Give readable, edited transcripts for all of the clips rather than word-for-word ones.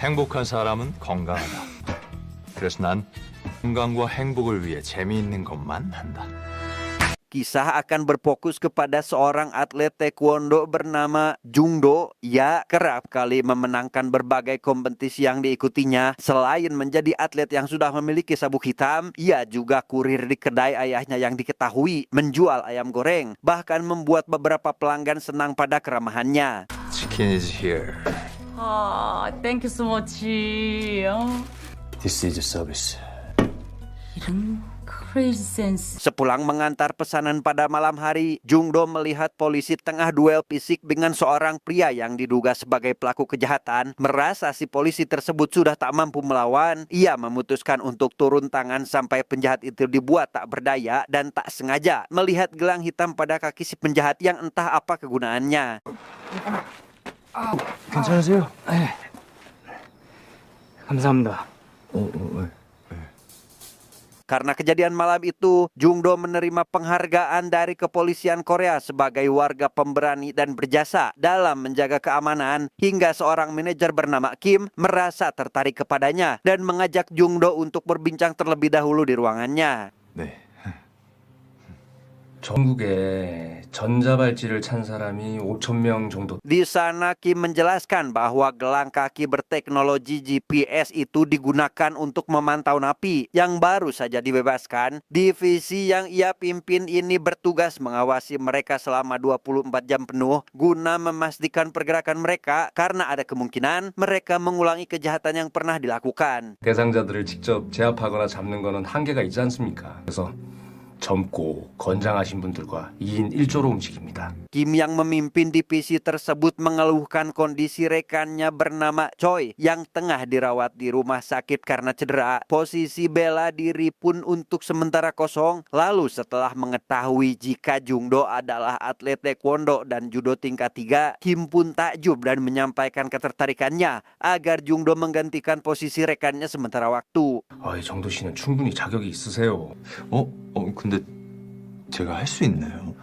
행복한 사람은 건강하다. 그래서 난 건강과 행복을 위해 재미있는 것만 한다. Kisah akan berfokus kepada seorang atlet taekwondo bernama Jung Do. Ia kerap kali memenangkan berbagai kompetisi yang diikutinya. Selain menjadi atlet yang sudah memiliki sabuk hitam, ia juga kurir di kedai ayahnya yang diketahui menjual ayam goreng. Bahkan membuat beberapa pelanggan senang pada keramahannya. Chicken is here. Thank you so much. This is a service. 이런 crazy sense. Sepulang mengantar pesanan pada malam hari, Jung Do melihat polisi tengah duel fisik dengan seorang pria yang diduga sebagai pelaku kejahatan. Merasa si polisi tersebut sudah tak mampu melawan, ia memutuskan untuk turun tangan sampai penjahat itu dibuat tak berdaya dan tak sengaja melihat gelang hitam pada kaki si penjahat yang entah apa kegunaannya. 괜찮으세요? 네. 감사합니다. Karena kejadian malam itu, Jung Do menerima penghargaan dari kepolisian Korea sebagai warga pemberani dan berjasa dalam menjaga keamanan, hingga seorang manajer bernama Kim merasa tertarik kepadanya dan mengajak Jung Do untuk berbincang terlebih dahulu di ruangannya. 네. 전국에 전자발찌를 찬 사람이 5,000명 정도. Di sana Kim menjelaskan bahwa gelang kaki berteknologi GPS itu digunakan untuk memantau napi yang baru saja dibebaskan. Divisi yang ia pimpin ini bertugas mengawasi mereka selama 24 jam penuh guna memastikan pergerakan mereka karena ada kemungkinan mereka mengulangi kejahatan yang pernah dilakukan. 대상자들을 직접 제압하거나 잡는 거는 한계가 있지 않습니까? 그래서 젊고 건장하신 분들과 2인 1조로 움직입니다. Kim yang memimpin divisi tersebut mengeluhkan kondisi rekannya bernama Choi yang tengah dirawat di rumah sakit karena cedera. Posisi bela diri pun untuk sementara kosong. Lalu setelah mengetahui jika Jung Do adalah atlet taekwondo dan judo tingkat 3, Kim pun takjub dan menyampaikan ketertarikannya agar Jung Do menggantikan posisi rekannya sementara waktu. 이 정도 씨는 충분히 자격이 있으세요. 근데 제가 할 수 있나요?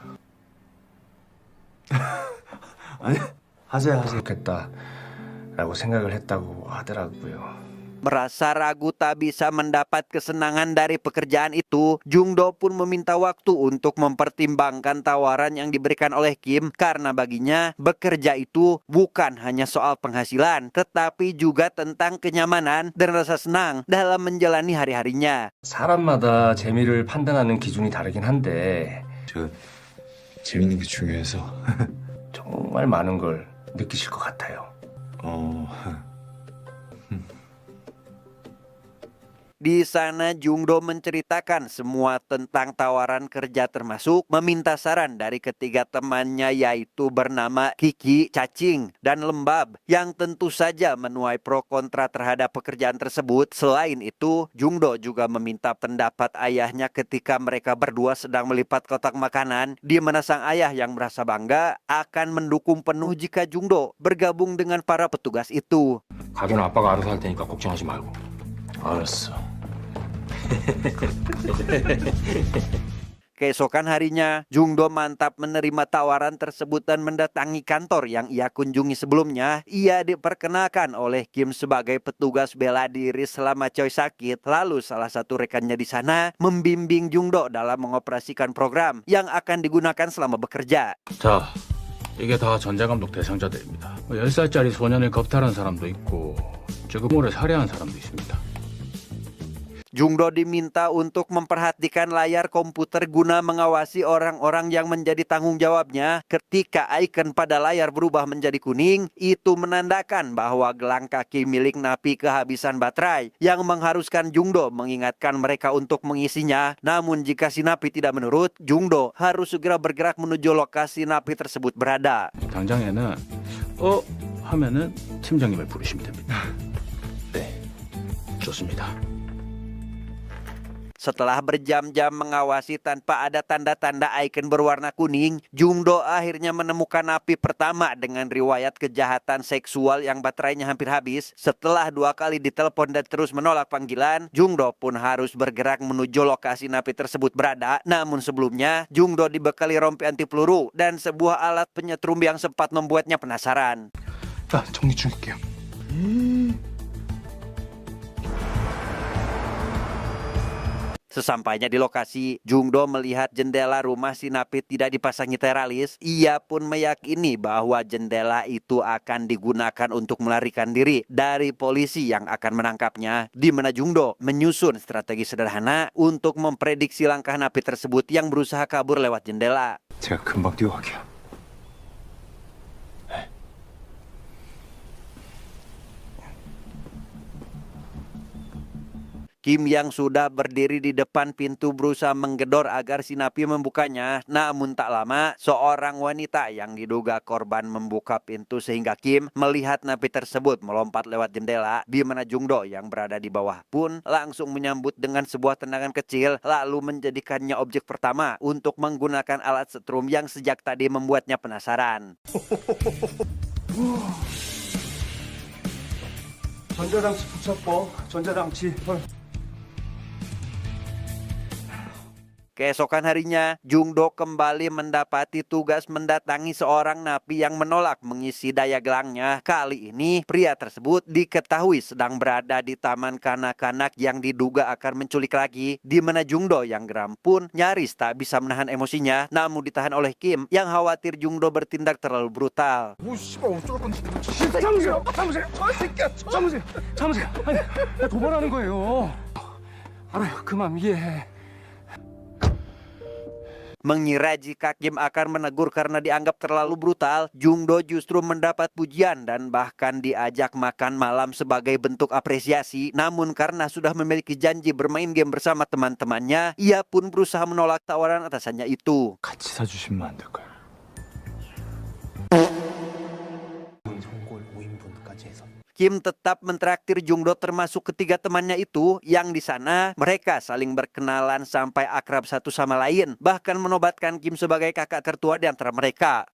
아니, 하세요. 좋겠다라고 생각을 했다고 하더라고요. Merasa ragu tak bisa mendapat kesenangan dari pekerjaan itu, Jung Do pun meminta waktu untuk mempertimbangkan tawaran yang diberikan oleh Kim karena baginya bekerja itu bukan hanya soal penghasilan, tetapi juga tentang kenyamanan dan rasa senang dalam menjalani hari-harinya. 사람마다 재미를 판단하는 기준이 다르긴 한데 제가 재밌는 게 중요해서. 정말 많은 걸 느끼실 것 같아요. Di sana Jung Do menceritakan semua tentang tawaran kerja termasuk meminta saran dari ketiga temannya yaitu bernama Kiki, Cacing, dan Lembab yang tentu saja menuai pro kontra terhadap pekerjaan tersebut. Selain itu, Jung Do juga meminta pendapat ayahnya ketika mereka berdua sedang melipat kotak makanan, di mana sang ayah yang merasa bangga akan mendukung penuh jika Jung Do bergabung dengan para petugas itu. 가게는 아빠가 알아서 할 테니까 걱정하지 말고. 알았어. Keesokan harinya, Jung Do mantap menerima tawaran tersebut dan mendatangi kantor yang ia kunjungi sebelumnya. Ia diperkenalkan oleh Kim sebagai petugas bela diri selama Choi sakit. Lalu salah satu rekannya di sana membimbing Jung Do dalam mengoperasikan program yang akan digunakan selama bekerja. 자, 이게 다 전자감독 대상자들입니다. 10살짜리 소년을 겁탈한 사람도 있고 주금모를 살해한 사람도 있습니다. Jung Do diminta untuk memperhatikan layar komputer guna mengawasi orang-orang yang menjadi tanggung jawabnya. Ketika ikon pada layar berubah menjadi kuning, itu menandakan bahwa gelang kaki milik napi kehabisan baterai yang mengharuskan Jung Do mengingatkan mereka untuk mengisinya. Namun jika si napi tidak menurut, Jung Do harus segera bergerak menuju lokasi napi tersebut berada. 당장에는 하면은 팀장님을 부르시면 됩니다. 네, 좋습니다. Setelah berjam-jam mengawasi tanpa ada tanda-tanda ikon berwarna kuning, Jung Do akhirnya menemukan napi pertama dengan riwayat kejahatan seksual yang baterainya hampir habis. Setelah 2 kali ditelepon dan terus menolak panggilan, Jung Do pun harus bergerak menuju lokasi napi tersebut berada. Namun sebelumnya, Jung Do dibekali rompi anti peluru dan sebuah alat penyetrum yang sempat membuatnya penasaran. 자, 정리 중일게요. Sesampainya di lokasi, Jungdo melihat jendela rumah si Napi tidak dipasangi teralis. Ia pun meyakini bahwa jendela itu akan digunakan untuk melarikan diri dari polisi yang akan menangkapnya, di mana Jungdo menyusun strategi sederhana untuk memprediksi langkah Napi tersebut yang berusaha kabur lewat jendela. 제가 금방 뛰어갈게요. Kim yang sudah berdiri di depan pintu berusaha menggedor agar si Napi membukanya. Namun tak lama, seorang wanita yang diduga korban membuka pintu sehingga Kim melihat Napi tersebut melompat lewat jendela, di mana Jungdo yang berada di bawah pun langsung menyambut dengan sebuah tendangan kecil, lalu menjadikannya objek pertama untuk menggunakan alat setrum yang sejak tadi membuatnya penasaran. 전자장치 부착법, 전자장치. Keesokan harinya, Jungdo kembali mendapati tugas mendatangi seorang napi yang menolak mengisi daya gelangnya. Kali ini, pria tersebut diketahui sedang berada di taman kanak-kanak yang diduga akan menculik lagi, di mana Jungdo yang geram pun nyaris tak bisa menahan emosinya, namun ditahan oleh Kim yang khawatir Jungdo bertindak terlalu brutal. 참으세요. 아니, 나 도발하는 거예요. 알아요. 그만 이해해. Mengira jika Kim akan menegur karena dianggap terlalu brutal, Jungdo justru mendapat pujian dan bahkan diajak makan malam sebagai bentuk apresiasi. Namun karena sudah memiliki janji bermain game bersama teman-temannya, ia pun berusaha menolak tawaran atasannya itu. 같이 사주시면 안 될까요? Kim tetap mentraktir Jungdo termasuk ketiga temannya itu, yang di sana mereka saling berkenalan sampai akrab satu sama lain, bahkan menobatkan Kim sebagai kakak tertua di antara mereka.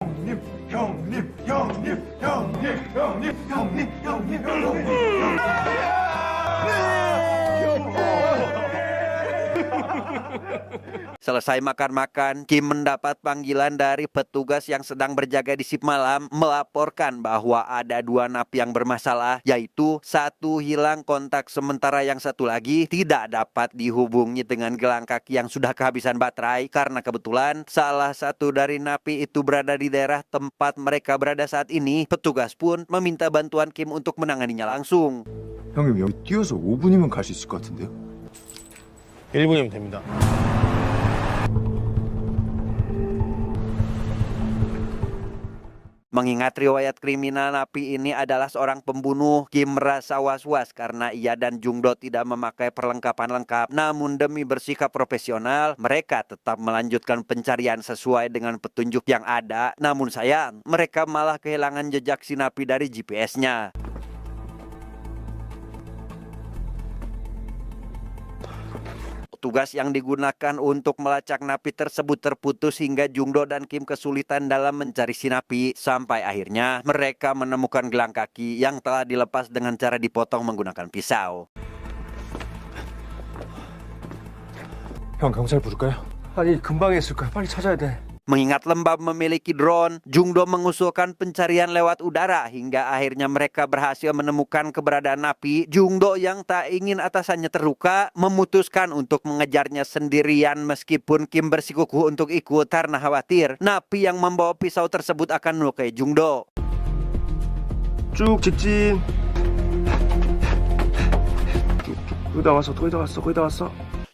Selesai makan-makan, Kim mendapat panggilan dari petugas yang sedang berjaga di shift malam, melaporkan bahwa ada dua napi yang bermasalah, yaitu satu hilang kontak sementara yang satu lagi tidak dapat dihubungi dengan gelang kaki yang sudah kehabisan baterai karena kebetulan salah satu dari napi itu berada di daerah tempat mereka berada saat ini. Petugas pun meminta bantuan Kim untuk menanganinya langsung. 형님 여기 뛰어서 5분이면 갈 수 있을 것 같은데요? 1분이면 됩니다. Mengingat riwayat kriminal napi ini adalah seorang pembunuh, Kim merasa was-was karena ia dan Jungdo tidak memakai perlengkapan lengkap. Namun demi bersikap profesional, mereka tetap melanjutkan pencarian sesuai dengan petunjuk yang ada. Namun sayang, mereka malah kehilangan jejak si napi dari GPS-nya. Tugas yang digunakan untuk melacak napi tersebut terputus hingga Jungdo dan Kim kesulitan dalam mencari si napi. Sampai akhirnya mereka menemukan gelang kaki yang telah dilepas dengan cara dipotong menggunakan pisau. 형 경찰 부를까요? 아니, 금방 했을 거야. 빨리 찾아야 돼. Mengingat lembab memiliki drone, Jungdo mengusulkan pencarian lewat udara hingga akhirnya mereka berhasil menemukan keberadaan napi. Jungdo yang tak ingin atasannya terluka memutuskan untuk mengejarnya sendirian meskipun Kim bersikukuh untuk ikut karena khawatir napi yang membawa pisau tersebut akan melukai Jungdo. 쭉 직진. 거의 다 왔어.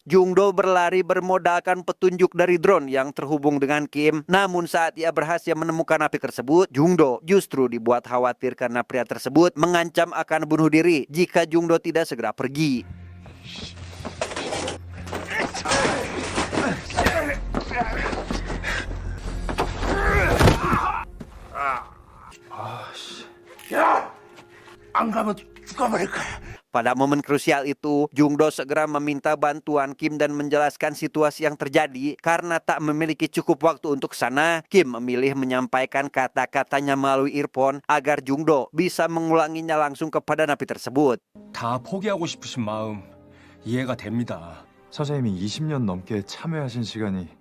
Jungdo berlari bermodalkan petunjuk dari drone yang terhubung dengan Kim. Namun saat ia berhasil menemukan napi tersebut, Jungdo justru dibuat khawatir karena pria tersebut mengancam akan bunuh diri jika Jungdo tidak segera pergi. 안 가면 죽어버릴 거야. Pada momen krusial itu, Jungdo segera meminta bantuan Kim dan menjelaskan situasi yang terjadi. Karena tak memiliki cukup waktu untuk sana, Kim memilih menyampaikan kata-katanya melalui earphone agar Jungdo bisa mengulanginya langsung kepada napi tersebut. 다 포기하고 싶으신 마음 이해가 됩니다. 사장님이 20년 넘게 참여하신 시간이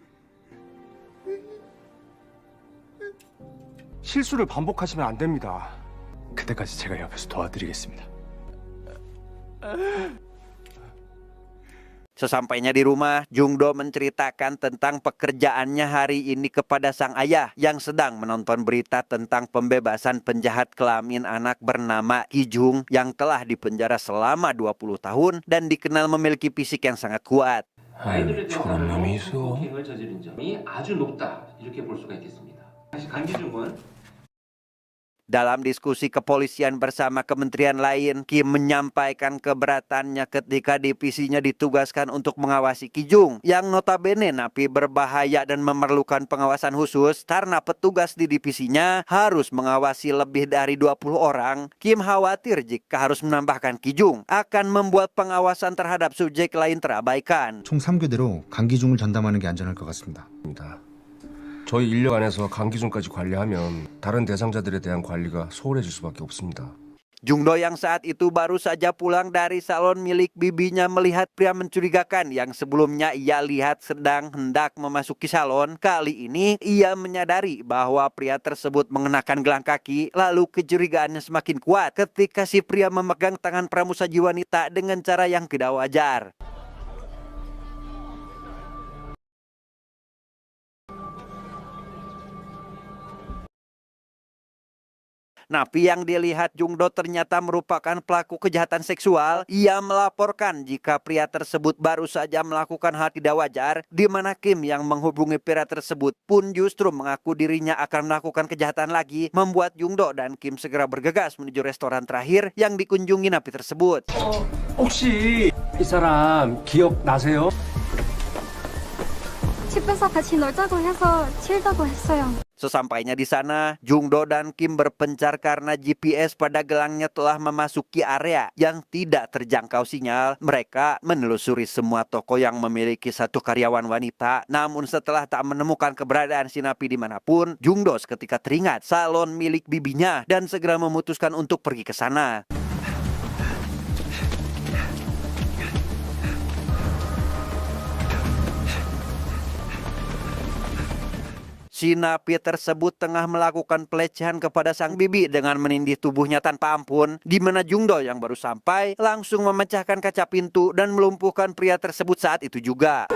실수를 반복하시면 안 됩니다. 그때까지 제가 옆에서 도와드리겠습니다. Sesampainya di rumah, Jungdo menceritakan tentang pekerjaannya hari ini kepada sang ayah yang sedang menonton berita tentang pembebasan penjahat kelamin anak bernama Ki Jung yang telah dipenjara selama 20 tahun dan dikenal memiliki fisik yang sangat kuat. 아이들에 대한 놈이 있어. 폭행을 저지른 점이 아주 높다 이렇게 볼 수가 있겠습니다. 강기중은 Dalam diskusi kepolisian bersama kementerian lain, Kim menyampaikan keberatannya ketika divisinya ditugaskan untuk mengawasi Ki Jung yang notabene napi berbahaya dan memerlukan pengawasan khusus karena petugas di divisinya harus mengawasi lebih dari 20 orang. Kim khawatir jika harus menambahkan Ki Jung akan membuat pengawasan terhadap subjek lain terabaikan. 총 3교대로 강기중을 전담하는 게 안전할 것 같습니다. 저희 인력 안에서 강기준까지 관리하면 다른 대상자들에 대한 관리가 소홀해질 수밖에 없습니다. Jungdo yang saat itu baru saja pulang dari salon milik bibinya melihat pria mencurigakan yang sebelumnya ia lihat sedang hendak memasuki salon. Kali ini ia menyadari bahwa pria tersebut mengenakan gelang kaki, lalu kecurigaannya semakin kuat ketika si pria memegang tangan pramusaji wanita dengan cara yang tidak wajar. Napi yang dilihat Jungdo ternyata merupakan pelaku kejahatan seksual. Ia melaporkan jika pria tersebut baru saja melakukan hal tidak wajar, di mana Kim yang menghubungi pria tersebut pun justru mengaku dirinya akan melakukan kejahatan lagi, membuat Jungdo dan Kim segera bergegas menuju restoran terakhir yang dikunjungi napi tersebut. 혹시 이 사람 기억나세요? 집에서 같이 놀자고 해서 치우자고 했어요. Sesampainya di sana, Jungdo dan Kim berpencar karena GPS pada gelangnya telah memasuki area yang tidak terjangkau sinyal. Mereka menelusuri semua toko yang memiliki satu karyawan wanita. Namun setelah tak menemukan keberadaan si napi dimanapun, Jungdo seketika teringat salon milik bibinya dan segera memutuskan untuk pergi ke sana. Si napi tersebut tengah melakukan pelecehan kepada sang bibi dengan menindih tubuhnya tanpa ampun, di mana Jungdo yang baru sampai langsung memecahkan kaca pintu dan melumpuhkan pria tersebut saat itu juga.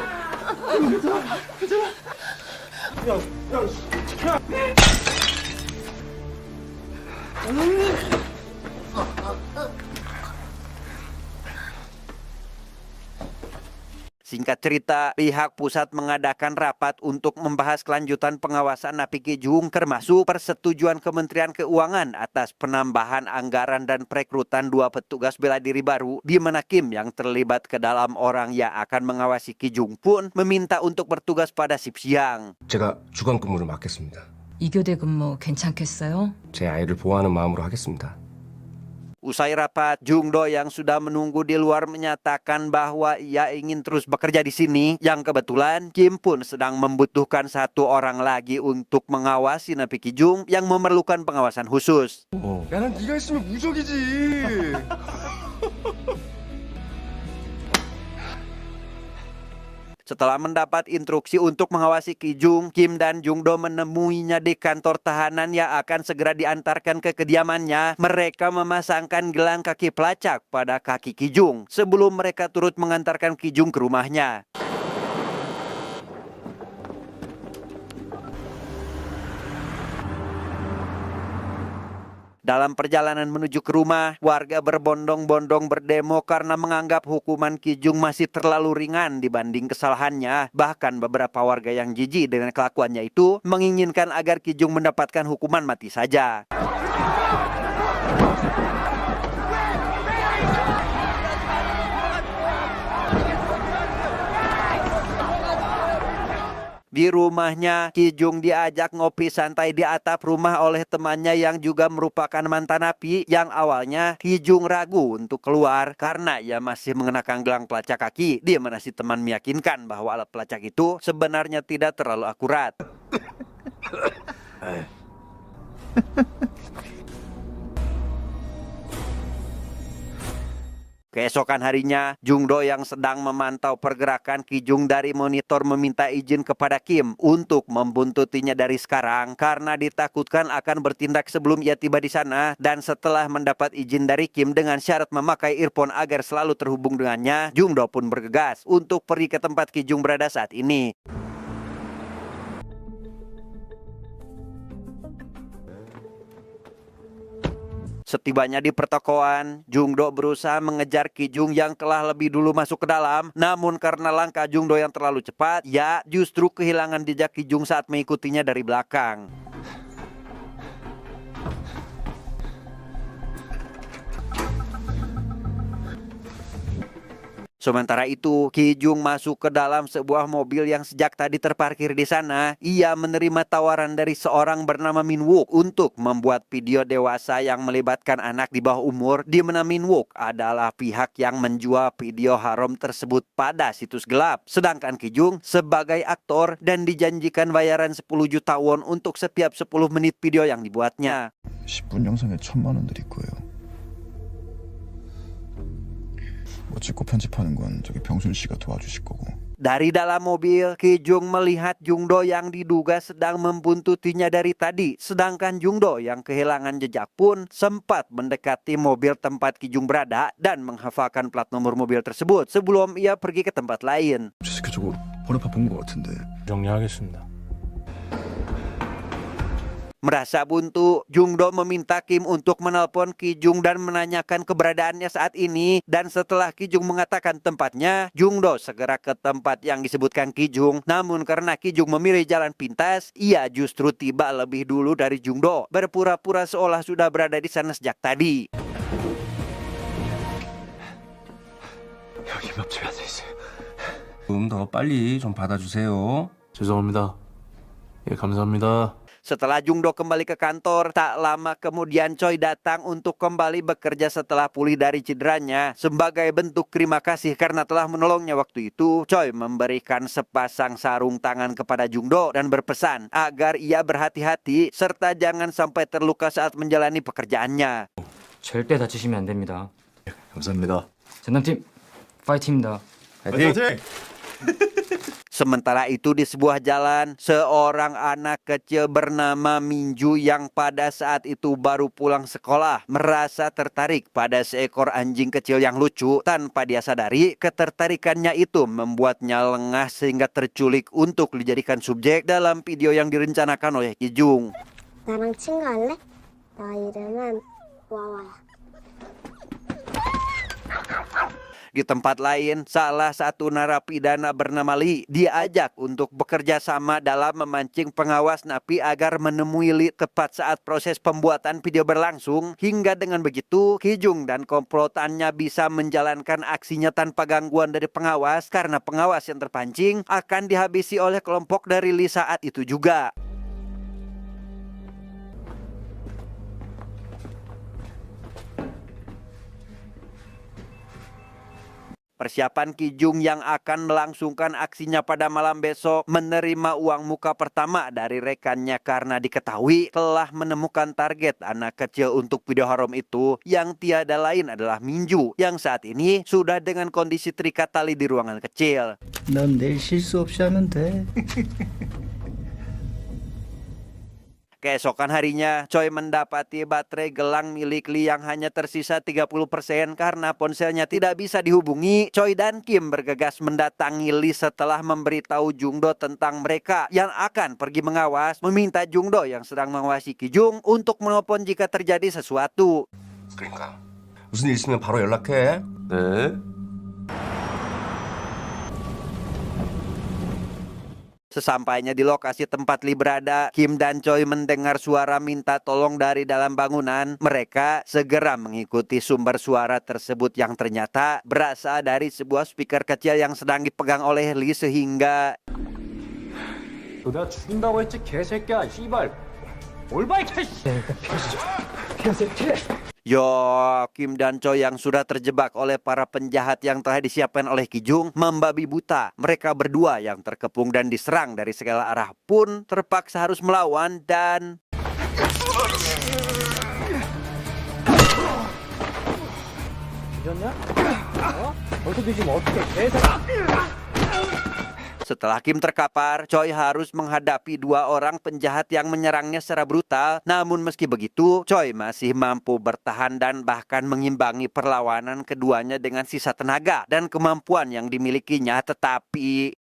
Singkat cerita, pihak pusat mengadakan rapat untuk membahas kelanjutan pengawasan napi Ki Jung, termasuk persetujuan Kementerian Keuangan atas penambahan anggaran dan perekrutan 2 petugas bela diri baru, di mana Kim yang terlibat ke dalam orang yang akan mengawasi Ki Jung pun meminta untuk bertugas pada shift siang. 제가 주간 근무를 맡겠습니다. 2교대 근무 괜찮겠어요? 제 아이를 보호하는 마음으로 하겠습니다. Usai rapat, Jungdo yang sudah menunggu di luar menyatakan bahwa ia ingin terus bekerja di sini. Yang kebetulan, Kim pun sedang membutuhkan 1 orang lagi untuk mengawasi napi Ki Jung yang memerlukan pengawasan khusus. 야, 난 네가 있으면 무적이지. Setelah mendapat instruksi untuk mengawasi Ki Jung, Kim dan Jungdo menemuinya di kantor tahanan yang akan segera diantarkan ke kediamannya. Mereka memasangkan gelang kaki pelacak pada kaki Ki Jung sebelum mereka turut mengantarkan Ki Jung ke rumahnya. Dalam perjalanan menuju ke rumah, warga berbondong-bondong berdemo karena menganggap hukuman Ki Jung masih terlalu ringan dibanding kesalahannya. Bahkan beberapa warga yang jijik dengan kelakuannya itu menginginkan agar Ki Jung mendapatkan hukuman mati saja. Di rumahnya, Ki Jung diajak ngopi santai di atap rumah oleh temannya yang juga merupakan mantan napi. Yang awalnya Ki Jung ragu untuk keluar karena ia masih mengenakan gelang pelacak kaki. Dia mana si teman meyakinkan bahwa alat pelacak itu sebenarnya tidak terlalu akurat. Keesokan harinya, Jungdo yang sedang memantau pergerakan Kijung dari monitor meminta izin kepada Kim untuk membuntutinya dari sekarang karena ditakutkan akan bertindak sebelum ia tiba di sana. Dan setelah mendapat izin dari Kim dengan syarat memakai earphone agar selalu terhubung dengannya, Jungdo pun bergegas untuk pergi ke tempat Kijung berada saat ini. Setibanya di pertokoan, Jungdo berusaha mengejar Kijung yang telah lebih dulu masuk ke dalam. Namun karena langkah Jungdo yang terlalu cepat, ia justru kehilangan jejak Kijung saat mengikutinya dari belakang. Sementara itu, Kijung masuk ke dalam sebuah mobil yang sejak tadi terparkir di sana. Ia menerima tawaran dari seorang bernama Min Wook untuk membuat video dewasa yang melibatkan anak di bawah umur, di mana Min Wook adalah pihak yang menjual video haram tersebut pada situs gelap. Sedangkan Kijung sebagai aktor dan dijanjikan bayaran 10 juta won untuk setiap 10 menit video yang dibuatnya. 10분 영상에 1,000만 원 드릴 거예요. 뭐 찍고 편집하는 건 저기 병순 씨가 도와주실 거고. Dari dalam mobil, Kijung melihat Jungdo yang diduga sedang membuntutinya dari tadi. Sedangkan Jungdo yang kehilangan jejak pun sempat mendekati mobil tempat Kijung berada dan menghafalkan plat nomor mobil tersebut sebelum ia pergi ke tempat lain. 저 새끼 저거 번호판 본 거 같은데. 정리하겠습니다. Merasa buntu, Jungdo meminta Kim untuk menelpon Kijung dan menanyakan keberadaannya saat ini. Dan setelah Kijung mengatakan tempatnya, Jungdo segera ke tempat yang disebutkan Kijung. Namun karena Kijung memilih jalan pintas, ia justru tiba lebih dulu dari Jungdo, berpura-pura seolah sudah berada di sana sejak tadi. 여기 옆집에 앉아있어요. 더 빨리 좀 받아주세요. 죄송합니다. 예, 감사합니다. Setelah Jungdo kembali ke kantor, tak lama kemudian Choi datang untuk kembali bekerja setelah pulih dari cederanya. Sebagai bentuk terima kasih karena telah menolongnya waktu itu, Choi memberikan sepasang sarung tangan kepada Jungdo dan berpesan agar ia berhati-hati serta jangan sampai terluka saat menjalani pekerjaannya. 절대 다치시면 안 됩니다. 감사합니다. 전담팀 파이팅입니다. 화이팅! Sementara itu di sebuah jalan, seorang anak kecil bernama Minju yang pada saat itu baru pulang sekolah merasa tertarik pada seekor anjing kecil yang lucu. Tanpa dia sadari, ketertarikannya itu membuatnya lengah sehingga terculik untuk dijadikan subjek dalam video yang direncanakan oleh Kijung. 나랑 친구할래? 나 이름은 와와야. Di tempat lain, salah satu narapidana bernama Lee diajak untuk bekerja sama dalam memancing pengawas napi agar menemui Lee tepat saat proses pembuatan video berlangsung. Hingga dengan begitu, Kijung dan komplotannya bisa menjalankan aksinya tanpa gangguan dari pengawas karena pengawas yang terpancing akan dihabisi oleh kelompok dari Lee saat itu juga. Persiapan Kijung yang akan melangsungkan aksinya pada malam besok menerima uang muka pertama dari rekannya karena diketahui telah menemukan target anak kecil untuk video haram itu yang tiada lain adalah Minju yang saat ini sudah dengan kondisi terikat tali di ruangan kecil. 넌 내일 실수 없이 하면 돼. Keesokan harinya, Choi mendapati baterai gelang milik Lee yang hanya tersisa 30% karena ponselnya tidak bisa dihubungi. Choi dan Kim bergegas mendatangi Lee setelah memberitahu Jungdo tentang mereka yang akan pergi mengawas, meminta Jungdo yang sedang mengawasi Kijung untuk menelpon jika terjadi sesuatu. 그러니까 무슨 일 있으면 바로 연락해. 네. Sesampainya di lokasi tempat Lee berada, Kim dan Choi mendengar suara minta tolong dari dalam bangunan. Mereka segera mengikuti sumber suara tersebut yang ternyata berasal dari sebuah speaker kecil yang sedang dipegang oleh Lee sehingga 내가 죽인다고 했지 개새끼야 씨발 뭘 봐 이 개새끼. Yo, Kim dan Choi yang sudah terjebak oleh para penjahat yang telah disiapkan oleh Kijung membabi buta. Mereka berdua yang terkepung dan diserang dari segala arah pun terpaksa harus melawan dan 죽였냐? Setelah Kim terkapar, Choi harus menghadapi 2 orang penjahat yang menyerangnya secara brutal. Namun meski begitu, Choi masih mampu bertahan dan bahkan mengimbangi perlawanan keduanya dengan sisa tenaga dan kemampuan yang dimilikinya. Tetapi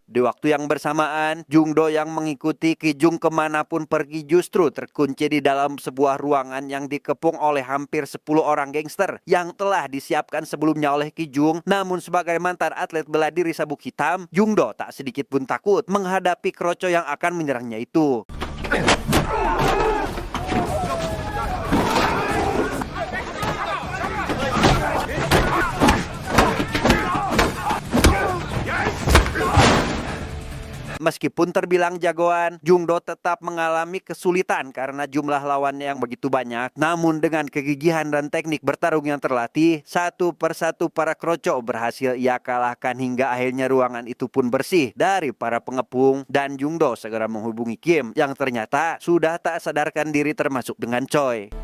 di waktu yang bersamaan, Jung-do yang mengikuti Ki-jung kemanapun pergi justru terkunci di dalam sebuah ruangan yang dikepung oleh hampir 10 orang gangster yang telah disiapkan sebelumnya oleh Ki-jung. Namun sebagai mantan atlet bela diri sabuk hitam, Jung-do tak sedikit pun takut menghadapi kroco yang akan menyerangnya itu. Meskipun terbilang jagoan, Jung-do tetap mengalami kesulitan karena jumlah lawannya yang begitu banyak. Namun dengan kegigihan dan teknik bertarung yang terlatih, satu persatu para kroco berhasil ia kalahkan hingga akhirnya ruangan itu pun bersih dari para pengepung. Dan Jung-do segera menghubungi Kim yang ternyata sudah tak sadarkan diri termasuk dengan Choi.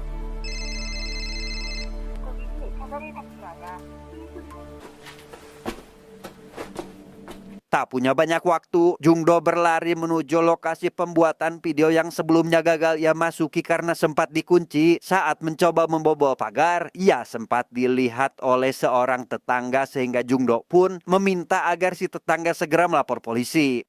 Tak punya banyak waktu, Jung-do berlari menuju lokasi pembuatan video yang sebelumnya gagal ia masuki karena sempat dikunci. Saat mencoba membobol pagar, ia sempat dilihat oleh seorang tetangga sehingga Jung-do pun meminta agar si tetangga segera melapor polisi.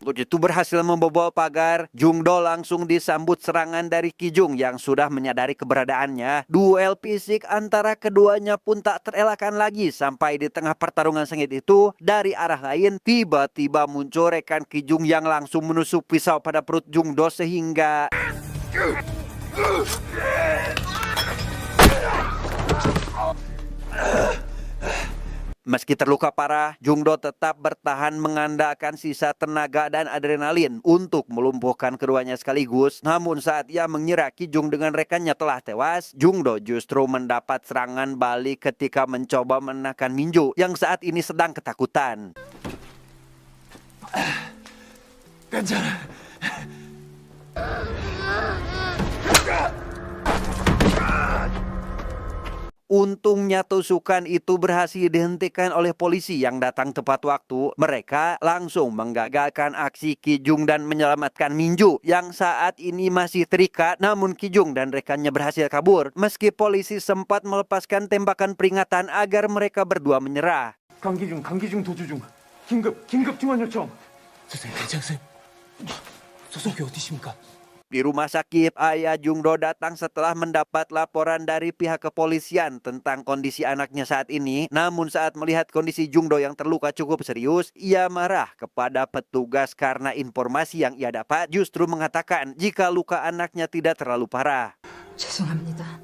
Begitu berhasil membobol pagar, Jung-do langsung disambut serangan dari Ki-jung yang sudah menyadari keberadaannya. Duel fisik antara keduanya pun tak terelakkan lagi sampai di tengah pertarungan sengit itu, dari arah lain tiba-tiba muncul rekan Ki-jung yang langsung menusuk pisau pada perut Jung-do sehingga meski terluka parah, Jung-do tetap bertahan mengandalkan sisa tenaga dan adrenalin untuk melumpuhkan keduanya sekaligus. Namun saat ia mengira Ki-jung dengan rekannya telah tewas, Jung-do justru mendapat serangan balik ketika mencoba menekan Min-ju yang saat ini sedang ketakutan. Untungnya tusukan itu berhasil dihentikan oleh polisi yang datang tepat waktu. Mereka langsung menggagalkan aksi Ki-jung dan menyelamatkan Min-ju yang saat ini masih terikat. Namun Ki-jung dan rekannya berhasil kabur meski polisi sempat melepaskan tembakan peringatan agar mereka berdua menyerah. 강기중 도주 중. 긴급 중환 요청. 선생님 괜찮으세요? 소속이 어디십니까? Di rumah sakit, ayah Jung-do datang setelah mendapat laporan dari pihak kepolisian tentang kondisi anaknya saat ini. Namun saat melihat kondisi Jung-do yang terluka cukup serius, ia marah kepada petugas karena informasi yang ia dapat justru mengatakan jika luka anaknya tidak terlalu parah. 죄송합니다.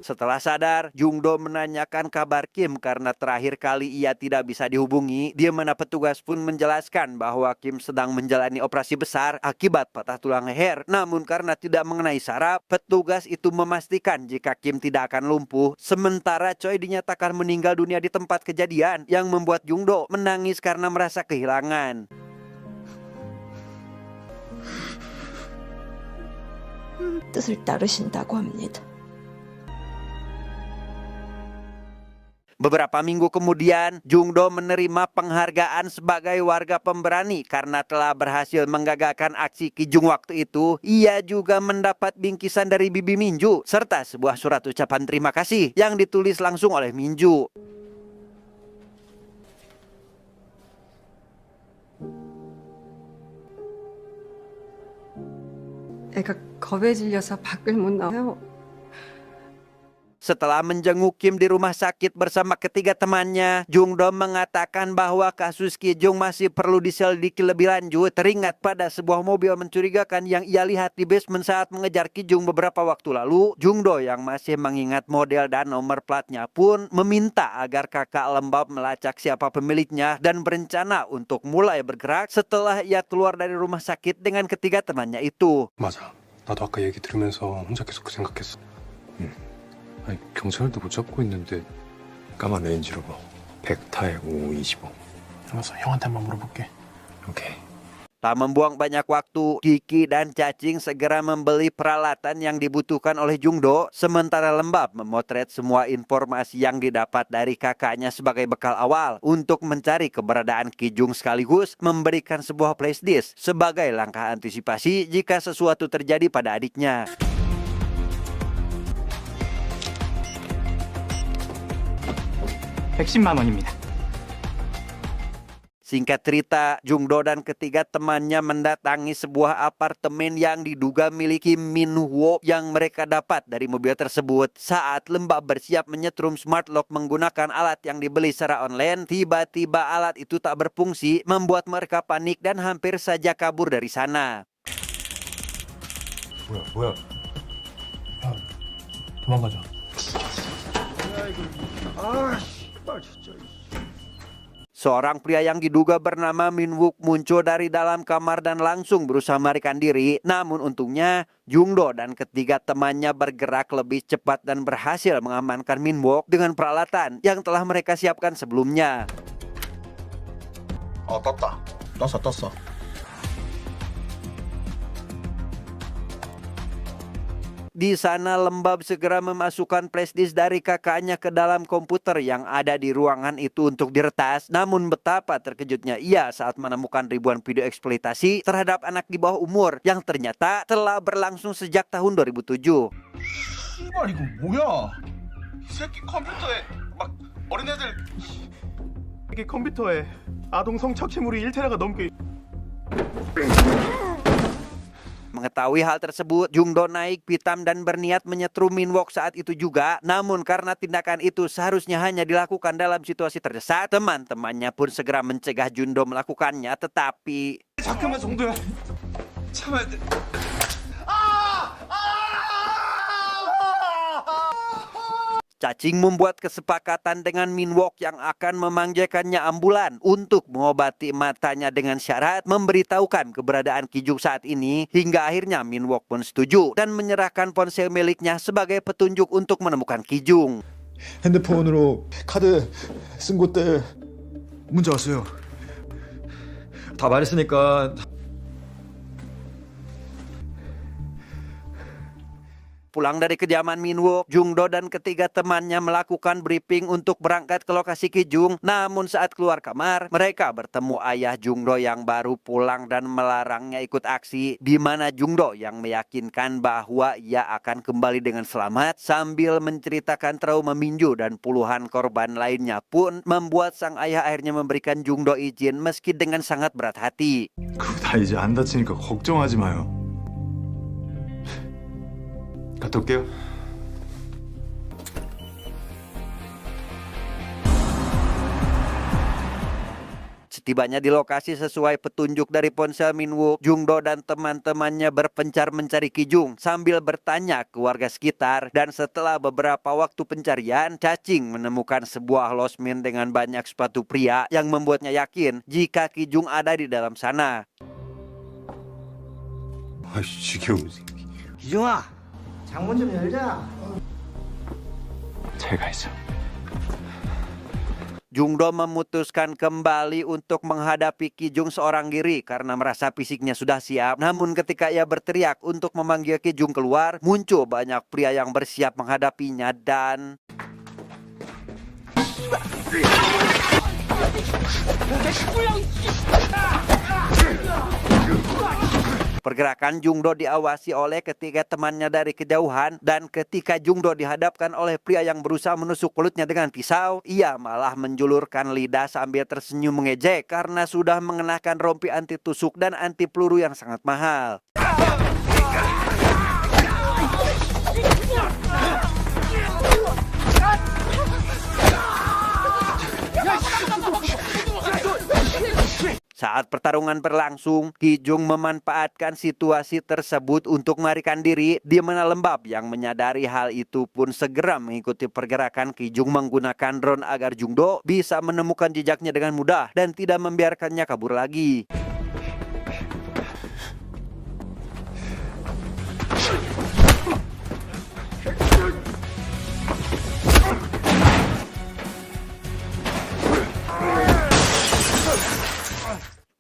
Setelah sadar, Jung-do menanyakan kabar Kim karena terakhir kali ia tidak bisa dihubungi, di mana petugas pun menjelaskan bahwa Kim sedang menjalani operasi besar akibat patah tulang leher. Namun karena tidak mengenai saraf, petugas itu memastikan jika Kim tidak akan lumpuh. Sementara Choi dinyatakan meninggal dunia di tempat kejadian yang membuat Jung-do menangis karena merasa kehilangan. 뜻을 따르신다고 합니다. Beberapa minggu kemudian, Jung-do menerima penghargaan sebagai warga pemberani karena telah berhasil menggagalkan aksi Ki-jung waktu itu. Ia juga mendapat bingkisan dari bibi Min-ju serta sebuah surat ucapan terima kasih yang ditulis langsung oleh Min-ju. 애가 겁에 질려서 밖을 못 나와요. Setelah menjenguk Kim di rumah sakit bersama ketiga temannya, Jungdo mengatakan bahwa kasus Ki Jung masih perlu diselidiki lebih lanjut. Teringat pada sebuah mobil mencurigakan yang ia lihat di basement saat mengejar Ki Jung beberapa waktu lalu, Jungdo yang masih mengingat model dan nomor platnya pun meminta agar kakak lembab melacak siapa pemiliknya dan berencana untuk mulai bergerak setelah ia keluar dari rumah sakit dengan ketiga temannya itu. 맞아. 나도 아까 얘기 들으면서 혼자 계속 그 생각했어. 아니, 경찰도 못 잡고 있는데 까만 레인지로버 100타에 5525. 알았어, 형한테 한번 물어볼게. 오케이. Tak membuang banyak waktu, Kiki dan Cacing segera membeli peralatan yang dibutuhkan oleh Jungdo, sementara Lembab memotret semua informasi yang didapat dari kakaknya sebagai bekal awal untuk mencari keberadaan Ki Jung sekaligus memberikan sebuah flashdisk sebagai langkah antisipasi jika sesuatu terjadi pada adiknya. $110만 원입니다. Singkat cerita, Jungdo dan ketiga temannya mendatangi sebuah apartemen yang diduga milik Kim Min Wo yang mereka dapat dari mobil tersebut. Saat Lembab bersiap menyetrum smart lock menggunakan alat yang dibeli secara online, tiba-tiba alat itu tak berfungsi, membuat mereka panik dan hampir saja kabur dari sana. 뭐야? 야, 도망가자. Seorang pria yang diduga bernama Min Wook muncul dari dalam kamar dan langsung berusaha melarikan diri. Namun untungnya Jungdo dan ketiga temannya bergerak lebih cepat dan berhasil mengamankan Min Wook dengan peralatan yang telah mereka siapkan sebelumnya. 떴다. 떴어. Di sana Lembab segera memasukkan flashdisk dari kakaknya ke dalam komputer yang ada di ruangan itu untuk diretas. Namun betapa terkejutnya ia saat menemukan ribuan video eksploitasi terhadap anak di bawah umur yang ternyata telah berlangsung sejak tahun 2007. 씨발 이거 뭐야? 이 새끼 컴퓨터에 막 어린애들 이게 컴퓨터에 아동 성착취물이 1테라가 넘게. Mengetahui hal tersebut, Jungdo naik pitam dan berniat menyetrum Min Wook saat itu juga. Namun karena tindakan itu seharusnya hanya dilakukan dalam situasi terdesak, teman-temannya pun segera mencegah Jungdo melakukannya. Tetapi 잠깐만 정도야. 참아야 돼. Cacing membuat kesepakatan dengan Min Wook yang akan memanggilkannya ambulan untuk mengobati matanya dengan syarat memberitahukan keberadaan Ki Jung saat ini. Hingga akhirnya Min Wook pun setuju dan menyerahkan ponsel miliknya sebagai petunjuk untuk menemukan Ki Jung. 핸드폰으로 카드 쓴 곳들 문자 왔어요. 다 말했으니까. Pulang dari kediaman Min Wook, Jungdo dan ketiga temannya melakukan briefing untuk berangkat ke lokasi Ki Jung. Namun saat keluar kamar, mereka bertemu ayah Jungdo yang baru pulang dan melarangnya ikut aksi, di mana Jungdo yang meyakinkan bahwa ia akan kembali dengan selamat sambil menceritakan trauma Minju dan puluhan korban lainnya pun membuat sang ayah akhirnya memberikan Jungdo izin meski dengan sangat berat hati. 그거 다 이제 안 다치니까 걱정하지 마요. 갔다 올게요. Setibanya di lokasi sesuai petunjuk dari ponsel Min Wook, Jungdo dan teman-temannya berpencar mencari Ki Jung sambil bertanya ke warga sekitar. Dan setelah beberapa waktu pencarian, Cacing menemukan sebuah losmen dengan banyak sepatu pria yang membuatnya yakin jika Ki Jung ada di dalam sana. 아이씨, 지겨운 새끼. 기중아, 창문 좀 열자. 잘 가 있어. Jungdo memutuskan kembali untuk menghadapi Ki Jung seorang diri karena merasa fisiknya sudah siap. Namun ketika ia berteriak untuk memanggil Ki Jung keluar, muncul banyak pria yang bersiap menghadapinya dan... Pergerakan Jungdo diawasi oleh ketiga temannya dari kejauhan, dan ketika Jungdo dihadapkan oleh pria yang berusaha menusuk mulutnya dengan pisau, ia malah menjulurkan lidah sambil tersenyum mengejek karena sudah mengenakan rompi anti tusuk dan anti peluru yang sangat mahal. Saat pertarungan berlangsung, Ki Jung memanfaatkan situasi tersebut untuk melarikan diri, di mana Lembab yang menyadari hal itu pun segera mengikuti pergerakan Ki Jung menggunakan drone agar Jungdo bisa menemukan jejaknya dengan mudah dan tidak membiarkannya kabur lagi.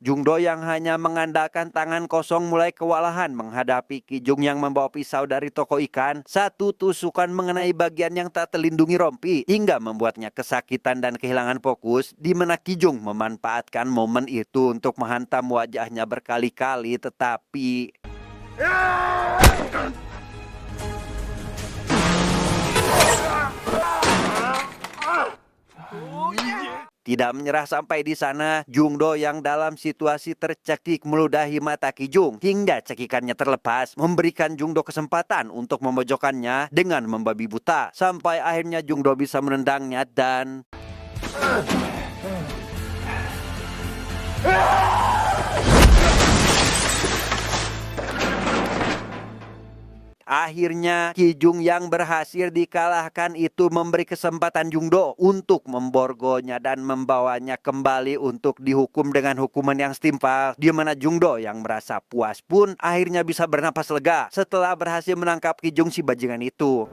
Jungdo yang hanya mengandalkan tangan kosong mulai kewalahan menghadapi Ki Jung yang membawa pisau dari toko ikan. Satu tusukan mengenai bagian yang tak terlindungi rompi hingga membuatnya kesakitan dan kehilangan fokus, di mana Ki Jung memanfaatkan momen itu untuk menghantam wajahnya berkali-kali, tetapi tidak menyerah sampai di sana, Jungdo yang dalam situasi tercekik meludahi mata Ki Jung hingga cekikannya terlepas, memberikan Jungdo kesempatan untuk memojokkannya dengan membabi buta. Sampai akhirnya Jungdo bisa menendangnya dan akhirnya Ki Jung yang berhasil dikalahkan itu memberi kesempatan Jungdo untuk memborgonya dan membawanya kembali untuk dihukum dengan hukuman yang setimpal, di mana Jungdo yang merasa puas pun akhirnya bisa bernapas lega setelah berhasil menangkap Ki Jung si bajingan itu.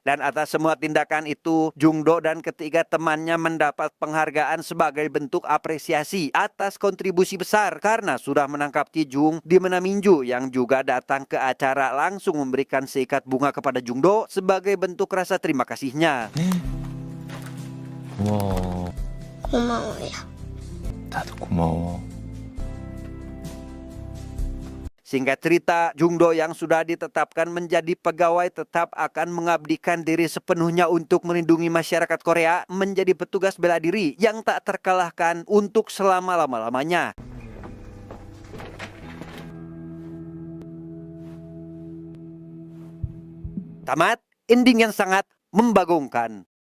Dan atas semua tindakan itu, Jungdo dan ketiga temannya mendapat penghargaan sebagai bentuk apresiasi atas kontribusi besar karena sudah menangkap Ki Jung, di mana Minju yang juga datang ke acara langsung memberikan seikat bunga kepada Jungdo sebagai bentuk rasa terima kasihnya. 고마워. 고마워요. 나도 고마워. Singkat cerita, Jungdo yang sudah ditetapkan menjadi pegawai tetap akan mengabdikan diri sepenuhnya untuk melindungi masyarakat Korea, menjadi petugas bela diri yang tak terkalahkan untuk selama-lama-lamanya. Tamat, ending yang sangat membagongkan.